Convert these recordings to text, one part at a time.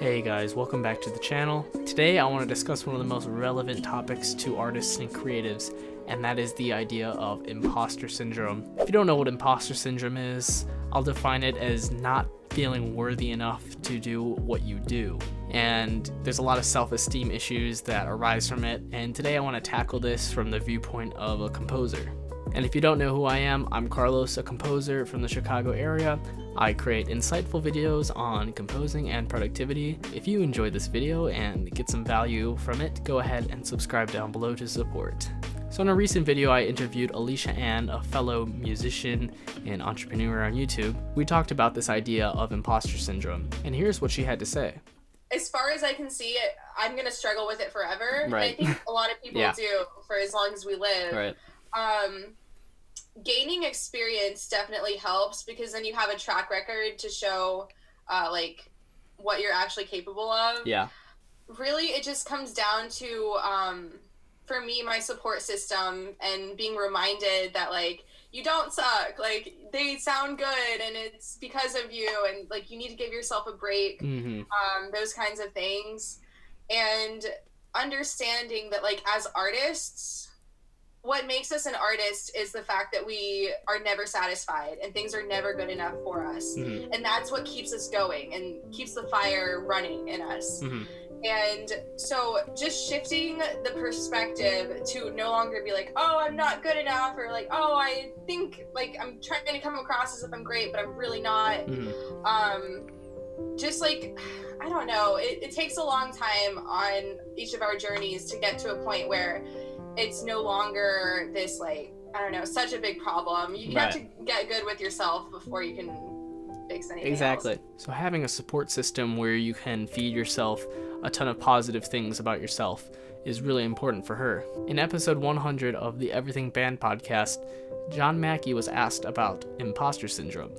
Hey guys, welcome back to the channel. Today I want to discuss one of the most relevant topics to artists and creatives, and that is the idea of imposter syndrome. If you don't know what imposter syndrome is, I'll define it as not feeling worthy enough to do what you do. And there's a lot of self-esteem issues that arise from it, and today I want to tackle this from the viewpoint of a composer. And if you don't know who I am, I'm Carlos, a composer from the Chicago area. I create insightful videos on composing and productivity. If you enjoyed this video and get some value from it, go ahead and subscribe down below to support. So in a recent video, I interviewed Alicia Ann, a fellow musician and entrepreneur on YouTube. We talked about this idea of imposter syndrome, and here's what she had to say. As far as I can see, I'm going to struggle with it forever. Right. And I think a lot of people do for as long as we live. Right. Gaining experience definitely helps because then you have a track record to show like what you're actually capable of. Yeah. Really, it just comes down to, for me, my support system and being reminded that like, you don't suck, like they sound good and it's because of you and like you need to give yourself a break, those kinds of things. And understanding that like as artists, what makes us an artist is the fact that we are never satisfied and things are never good enough for us. And that's what keeps us going and keeps the fire running in us. And so just shifting the perspective to no longer be like, oh, I'm not good enough, or like, oh, I think like I'm trying to come across as if I'm great, but I'm really not. Just like, I don't know, it takes a long time on each of our journeys to get to a point where it's no longer this like, I don't know, such a big problem. You have to get good with yourself before you can fix anything else. So having a support system where you can feed yourself a ton of positive things about yourself is really important for her. In episode 100 of the Everything Band podcast, John Mackey was asked about imposter syndrome.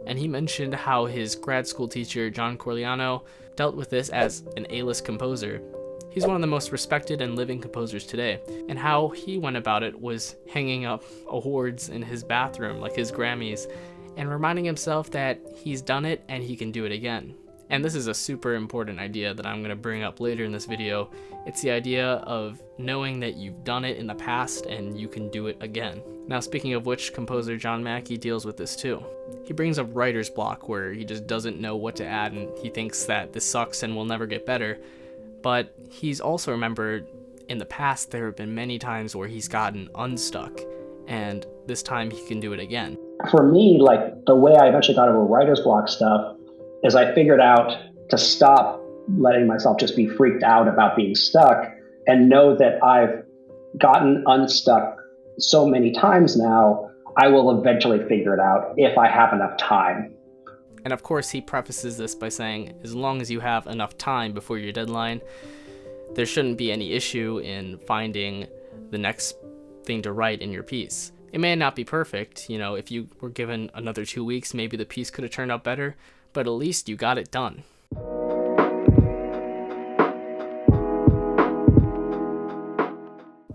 And he mentioned how his grad school teacher, John Corigliano, dealt with this as an A-list composer. He's one of the most respected and living composers today, and how he went about it was hanging up awards in his bathroom, like his Grammys, and reminding himself that he's done it and he can do it again. And this is a super important idea that I'm going to bring up later in this video. It's the idea of knowing that you've done it in the past and you can do it again. Now, speaking of which, composer John Mackey deals with this too. He brings up writer's block, where he just doesn't know what to add and he thinks that this sucks and will never get better. But he's also remembered in the past there have been many times where he's gotten unstuck, and this time he can do it again. For me, like the way I eventually got over writer's block stuff is I figured out to stop letting myself just be freaked out about being stuck and know that I've gotten unstuck so many times now, I will eventually figure it out if I have enough time. And of course, he prefaces this by saying, as long as you have enough time before your deadline, there shouldn't be any issue in finding the next thing to write in your piece. It may not be perfect, if you were given another 2 weeks, maybe the piece could have turned out better, but at least you got it done.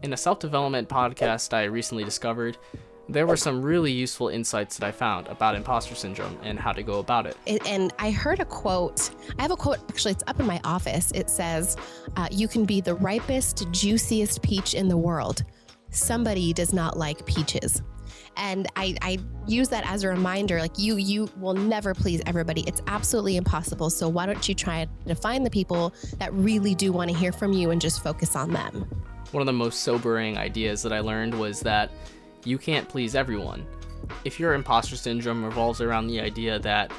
In a self-development podcast I recently discovered, there were some really useful insights that I found about imposter syndrome and how to go about it. And I heard a quote. I have a quote, actually, it's up in my office. It says, you can be the ripest, juiciest peach in the world. Somebody does not like peaches. And I use that as a reminder, like you will never please everybody. It's absolutely impossible. So why don't you try to find the people that really do want to hear from you and just focus on them? One of the most sobering ideas that I learned was that you can't please everyone. If your imposter syndrome revolves around the idea that,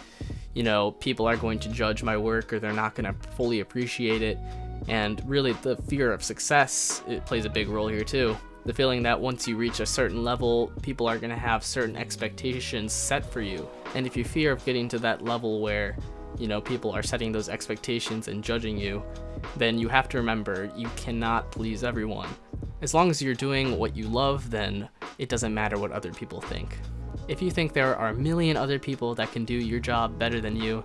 people are going to judge my work or they're not going to fully appreciate it, and really the fear of success, it plays a big role here too. The feeling that once you reach a certain level, people are going to have certain expectations set for you. And if you fear of getting to that level where, people are setting those expectations and judging you, then you have to remember you cannot please everyone. As long as you're doing what you love, then it doesn't matter what other people think. If you think there are a million other people that can do your job better than you,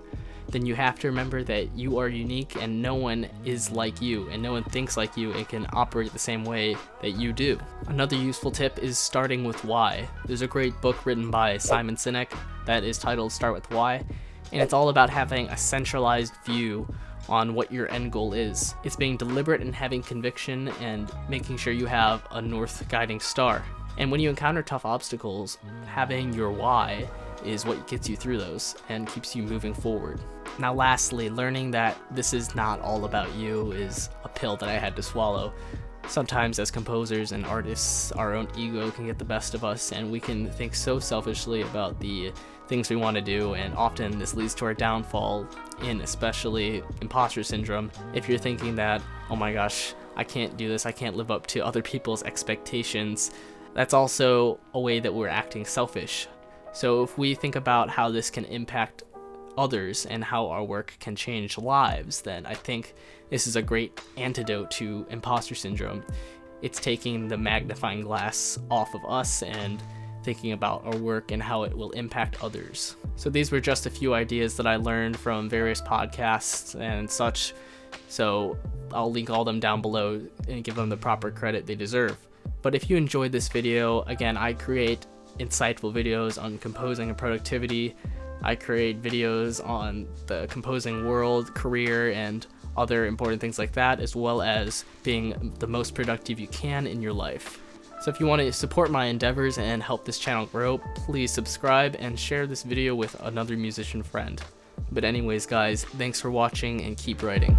then you have to remember that you are unique and no one is like you and no one thinks like you and can operate the same way that you do. Another useful tip is starting with why. There's a great book written by Simon Sinek that is titled Start With Why, and it's all about having a centralized view on what your end goal is. It's being deliberate and having conviction and making sure you have a north guiding star. And when you encounter tough obstacles, having your why is what gets you through those and keeps you moving forward. Now lastly, learning that this is not all about you is a pill that I had to swallow. Sometimes as composers and artists, our own ego can get the best of us and we can think so selfishly about the things we want to do, and often this leads to our downfall in especially imposter syndrome. If you're thinking that, oh my gosh, I can't do this, I can't live up to other people's expectations, that's also a way that we're acting selfish. So if we think about how this can impact others and how our work can change lives, then I think this is a great antidote to imposter syndrome. It's taking the magnifying glass off of us and thinking about our work and how it will impact others. So these were just a few ideas that I learned from various podcasts and such. So I'll link all them down below and give them the proper credit they deserve. But if you enjoyed this video, again, I create insightful videos on composing and productivity. I create videos on the composing world, career, and other important things like that, as well as being the most productive you can in your life. So if you want to support my endeavors and help this channel grow, please subscribe and share this video with another musician friend. But anyways guys, thanks for watching and keep writing.